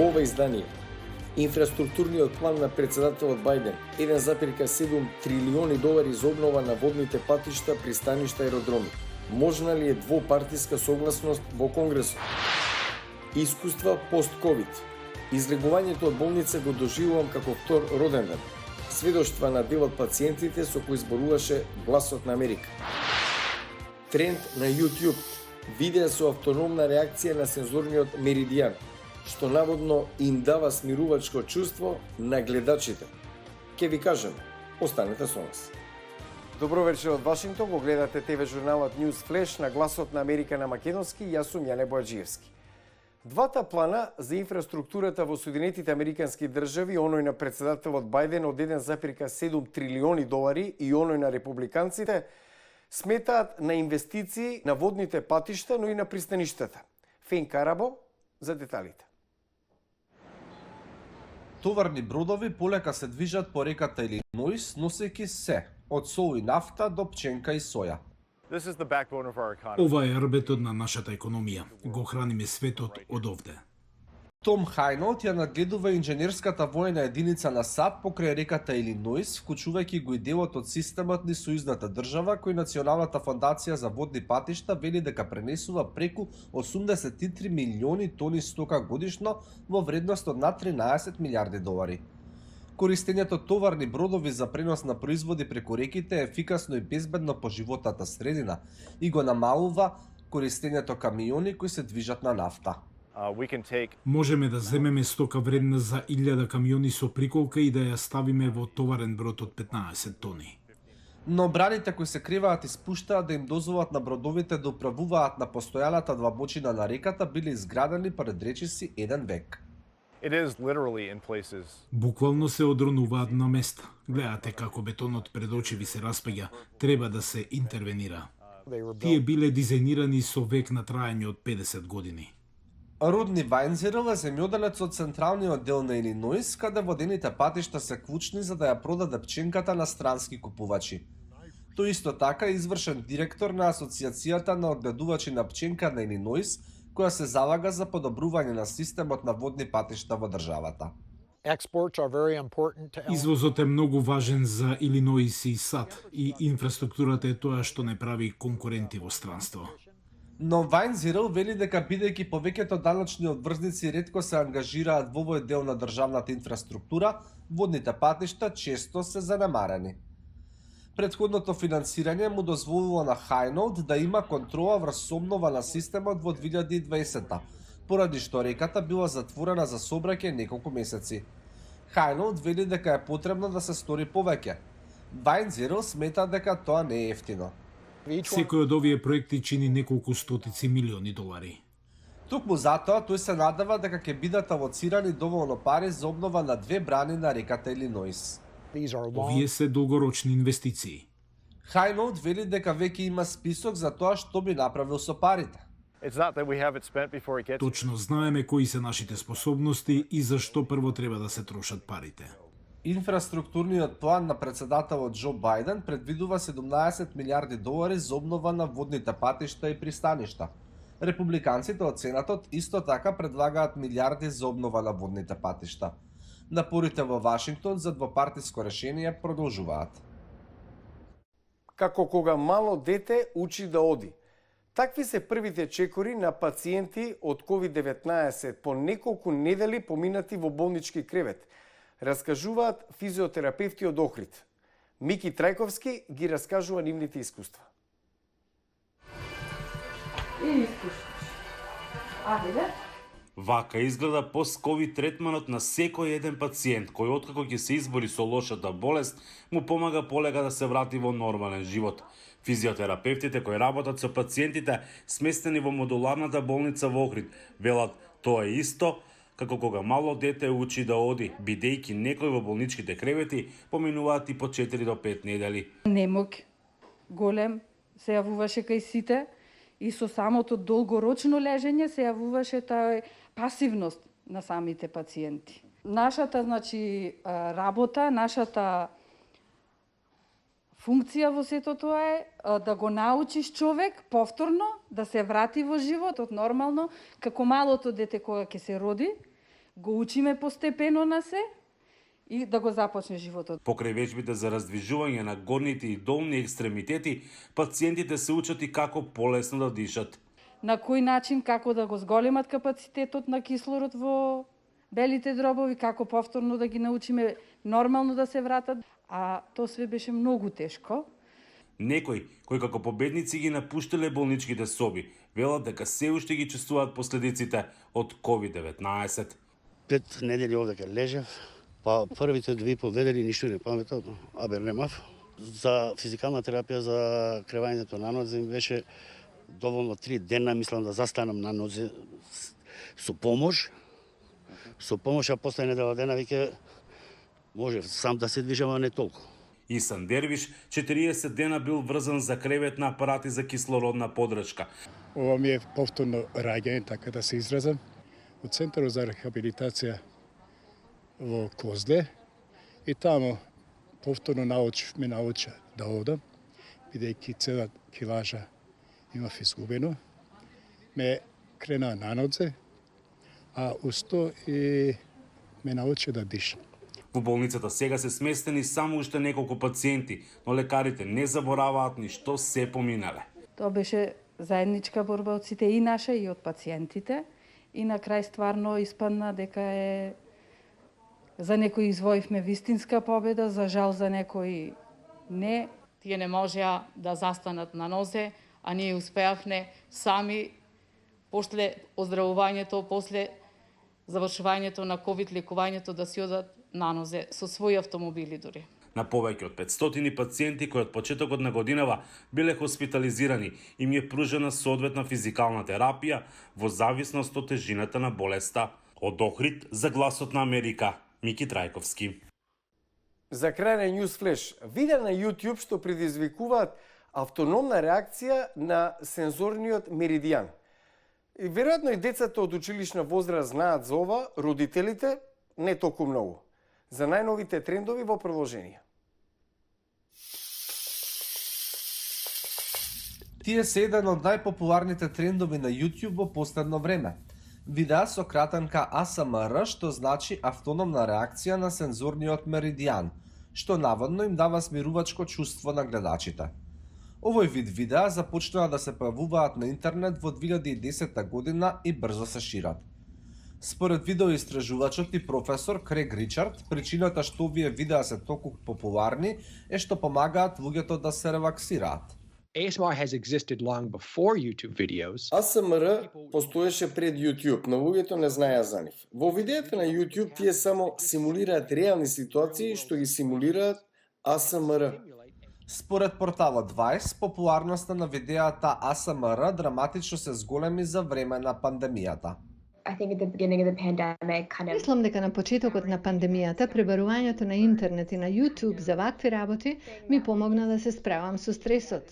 Во ова издание, инфраструктурниот план на председателот Бајден, 1,7 трилиони долари за обнова на водните патишта, пристаништа и аеродроми. Можна ли е двопартиска согласност во Конгресот? Искуства пост-ковид. Излегувањето од болница го доживувам како втор роден ден. Сведоштва на дел од пациентите со кои зборуваше Гласот на Америка. Тренд на YouTube. Видеа со автономна реакција на сензорниот меридијан, што наводно им дава смирувачко чувство на гледачите. Ке ви кажем, останете со нас. Добро вечер од Вашингтон, го гледате ТВ журналот News Flash на Гласот на Америка на македонски, јас сум Јане Боаџиевски. Двата плана за инфраструктурата во Соединетите Американски држави, оној на председателот Бајден од 1,7 трилиони долари и оној на републиканците, сметаат на инвестиции на водните патишта, но и на пристаништата. Фен Карабо за деталите. Товарни бродови полека се движат по реката Илиноис, носејќи се, од сол и нафта до пченка и соја. Ова е рбетот на нашата економија. Го храниме светот од овде. Том Хајнолд ја нагледува инженерската воена единица на САД покрај реката Илиноис, вклучувајќи го и делот од системот низ сојузната држава, кој Националната фондација за водни патишта вели дека пренесува преку 83 милиони тони стока годишно во вредност од над 13 милиарди долари. Користењето товарни бродови за пренос на производи преку реките е ефикасно и безбедно по животната средина и го намалува користењето камиони кои се движат на нафта. Можеме да земеме стока вредна за 1000 камиони со приколка и да ја ставиме во товарен брод од 15 тони. Но браните кои се креваат и спуштаат да им дозволат на бродовите да управуваат на постојаната длабочина на реката били изградени пред речиси 1 век. Буквално се одронуваат на места. Гледате како бетонот пред очи ви се распаѓа. Треба да се интервенира. Тие биле дизајнирани со век на трајање од 50 години. Родни Вајнзеров е земјоделец од централниот дел на Илиноис, каде водените патишта се клучни за да ја продаде пченката на странски купувачи. Тој исто така е извршен директор на Асоцијацијата на одгледувачи на пченка на Илиноис, која се залага за подобрување на системот на водни патишта во државата. Извозот е многу важен за Илиноис и САД и инфраструктурата е тоа што не прави конкуренти во странство. Но Вајнзеров вели дека бидејќи повеќето даночни одврзници ретко се ангажираат во овој дел на државната инфраструктура, водните патишта често се занемарени. Предходното финансирање му дозволило на Хајнолд да има контрола врз обнова на системот во 2020-та, поради што реката била затворена за сообраќај неколку месеци. Хајнолд вели дека е потребно да се стори повеќе. Вајнзеров смета дека тоа не е ефтино. Секој од овие проекти чини неколку стотици милиони долари. Токму затоа тој се надава дека ќе бидат алоцирани доволно пари за обнова на 2 брани на реката Илиноис. Овие се долгорочни инвестиции. Хајнолд вели дека веќе има список за тоа што би направил со парите. Точно знаеме кои се нашите способности и зашто прво треба да се трошат парите. Инфраструктурниот план на председателот Џо Бајден предвидува 17 милиарди долари за обнова на водните патишта и пристаништа. Републиканците од Сенатот исто така предлагаат милиарди за обнова на водните патишта. Напорите во Вашингтон за двопартиско решение продолжуваат. Како кога мало дете учи да оди. Такви се првите чекори на пациенти од COVID-19 по неколку недели поминати во болнички кревет. Раскажуваат физиотерапевти од Охрид. Мики Трајковски ги раскажува нивните искуства. Вака изгледа пост-ковид третманот на секој еден пациент кој откако ќе се избори со лошата болест, му помага полека да се врати во нормален живот. Физиотерапевтите кои работат со пациентите сместени во модуларната болница во Охрид велат тоа е исто како кога мало дете учи да оди, бидејќи некои во болничките кревети поминуваат и по 4 до 5 недели. Немок голем се јавуваше кај сите и со самото долгорочно лежење се јавуваше таа пасивност на самите пациенти. Нашата работа, нашата функција во сето тоа е да го научиш човек повторно да се врати во животот нормално, како малото дете кога ќе се роди, го учиме постепено на се и да го започне животот. Покрај вежбите за раздвижување на горните и долни екстремитети, пациентите се учат и како полесно да дишат. На кој начин, како да го зголемат капацитетот на кислород во белите дробови, како повторно да ги научиме нормално да се вратат, а тоа све беше многу тешко. Некои, кои како победници ги напуштале болничките соби, велат дека се уште ги чувствуваат последиците од COVID-19. 5 недели овдека лежав, па првите 2,5 недели ништо не паметав, немав. За физикална терапија, за кревањето на нозе ми беше доволно 3 дена, мислам да застанам на нозе со помош. Со помош, а после недела дена веќе може сам да се движам, а не толку. Исан Дервиш 40 дена бил врзан за кревет на апарати за кислородна подрачка. Ова ми е повторно раѓање, така да се изразам, од Центарот за рехабилитација во Козле и таму повторно ме науча да одам, бидејќи цела килажа имав изгубено. Ме крена на нозе, а усто и ме научи да дишам. Во болницата сега се сместени само уште неколку пациенти, но лекарите не забораваат ни што се поминале. Тоа беше заедничка борба од сите, и наша и од пациентите, и на крај стварно испадна дека е за некои извоивме вистинска победа, за жал за некои не. Тие не можеа да застанат на нозе, а ние успеавме сами после оздравувањето, после завршувањето на ковид лекувањето да си одат на нозе со своји автомобили дури. На повеќе од 500 пациенти кои од почетокот на годинава биле хоспитализирани, им е пружена соодветна физикална терапија во зависност од тежината на болеста. Од Охрид за Гласот на Америка, Мики Трајковски. За крај на News Flash, видеа на YouTube што предизвикуваат автономна реакција на сензорниот меридијан. И веројатно и децата од училишна возраст знаат за ова, родителите не толку многу. За најновите трендови во продолжение. Тие се еден од најпопуларните трендови на YouTube во последно време. Видеа со кратенка ASMR, што значи автономна реакција на сензорниот меридијан, што наводно им дава смирувачко чувство на гледачите. Овој вид видеа започнаа да се појавуваат на интернет во 2010 година и брзо се шират. Според видеоистражувачот и професор Крег Ричард, причината што овие видеа се толку популарни е што помагаат луѓето да се релаксираат. ASMR has existed long before YouTube videos. ASMR постоеше пред YouTube, но луѓето не знаеа за нив. Во видеата на YouTube тие само симулираат реални ситуации што ги симулираат ASMR. Според порталот Vice, популарноста на видеата ASMR драматично се зголеми за време на пандемијата. Мислам дека на почетокот на пандемијата пребарувањето на интернет и на YouTube за вакви работи ми помогна да се справам со стресот.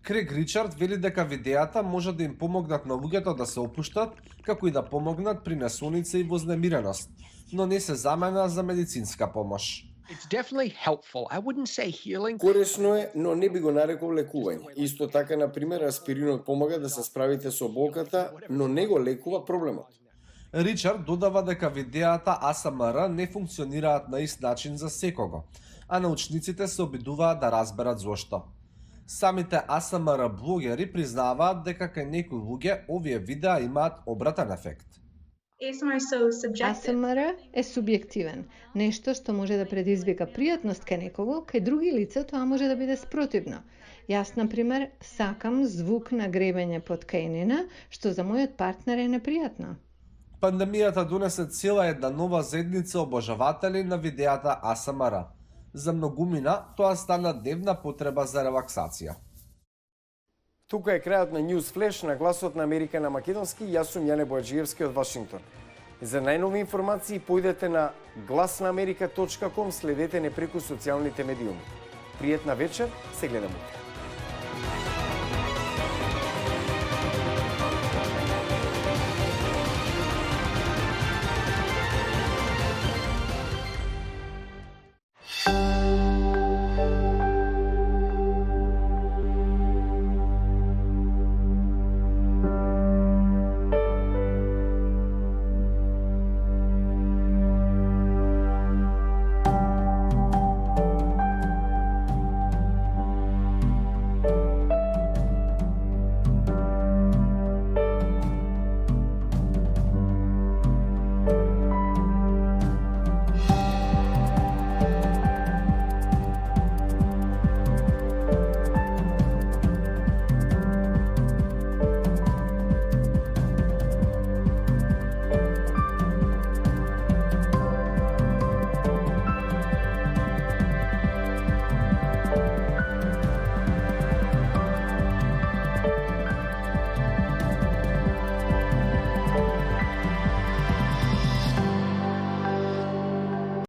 Крег Ричард вели дека видеата може да им помогнат на луѓето да се опуштат, како и да помогнат при несоница и вознемиреност, но не се замена за медицинска помош. It's definitely helpful. I wouldn't say healing. Корисно е, но не би го нарекол лекување. Исто така, например, аспиринот помага да се справите со болката, но не го лекува проблемот. Ричард додава дека видеата ASMR не функционираат на ист начин за секого, а научниците се обидуваат да разберат зошто. Самите ASMR блогери признаваат дека кај некои луѓе овие видеа имаат обратен ефект. ASMR е субјективен, нешто што може да предизвика пријатност кај некого, кај други лица тоа може да биде спротивно. Јас, например, сакам звук на гребење под кајнина, што за мојот партнер е непријатно. Пандемијата донесе цела една нова заедница обожаватели на видеата ASMR. За многумина тоа стана дневна потреба за релаксација. Тука е крајот на News Flash на Гласот на Америка на македонски. Јас сум Јане Бојаджиевски од Вашингтон. За најнови информации појдете на glaснaamerika.com, следете не преку социјалните медиуми. Пријатна вечер, се гледаме.